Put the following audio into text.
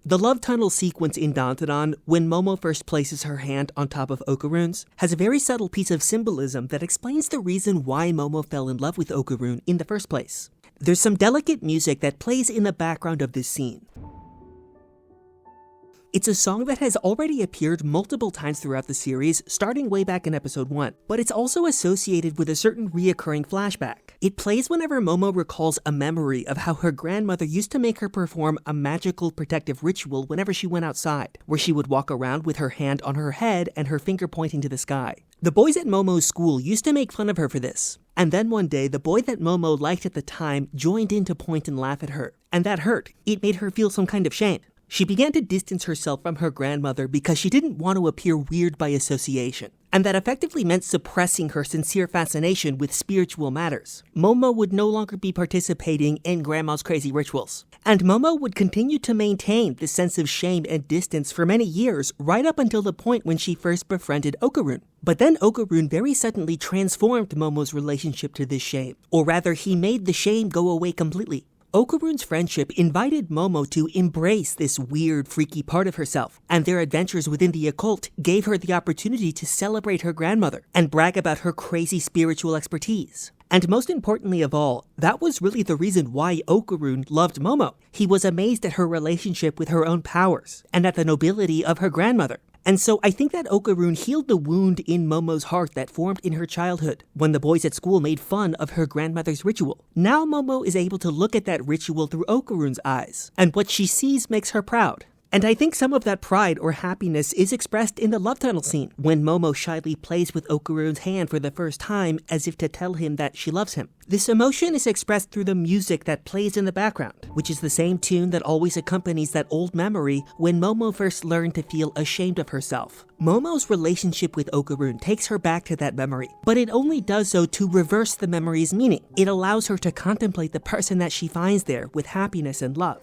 The love tunnel sequence in Dandadan, when Momo first places her hand on top of Okarun's, has a very subtle piece of symbolism that explains the reason why Momo fell in love with Okarun in the first place. There's some delicate music that plays in the background of this scene. It's a song that has already appeared multiple times throughout the series, starting way back in episode 1, but it's also associated with a certain reoccurring flashback. It plays whenever Momo recalls a memory of how her grandmother used to make her perform a magical protective ritual whenever she went outside, where she would walk around with her hand on her head and her finger pointing to the sky. The boys at Momo's school used to make fun of her for this. And then one day, the boy that Momo liked at the time joined in to point and laugh at her. And that hurt. It made her feel some kind of shame. She began to distance herself from her grandmother because she didn't want to appear weird by association. And that effectively meant suppressing her sincere fascination with spiritual matters. Momo would no longer be participating in Grandma's crazy rituals. And Momo would continue to maintain this sense of shame and distance for many years, right up until the point when she first befriended Okarun. But then Okarun very suddenly transformed Momo's relationship to this shame. Or rather, he made the shame go away completely. Okarun's friendship invited Momo to embrace this weird, freaky part of herself, and their adventures within the occult gave her the opportunity to celebrate her grandmother and brag about her crazy spiritual expertise. And most importantly of all, that was really the reason why Okarun loved Momo. He was amazed at her relationship with her own powers, and at the nobility of her grandmother. And so I think that Okarun healed the wound in Momo's heart that formed in her childhood when the boys at school made fun of her grandmother's ritual. Now Momo is able to look at that ritual through Okarun's eyes, and what she sees makes her proud. And I think some of that pride or happiness is expressed in the love tunnel scene, when Momo shyly plays with Okarun's hand for the first time as if to tell him that she loves him. This emotion is expressed through the music that plays in the background, which is the same tune that always accompanies that old memory when Momo first learned to feel ashamed of herself. Momo's relationship with Okarun takes her back to that memory, but it only does so to reverse the memory's meaning. It allows her to contemplate the person that she finds there with happiness and love.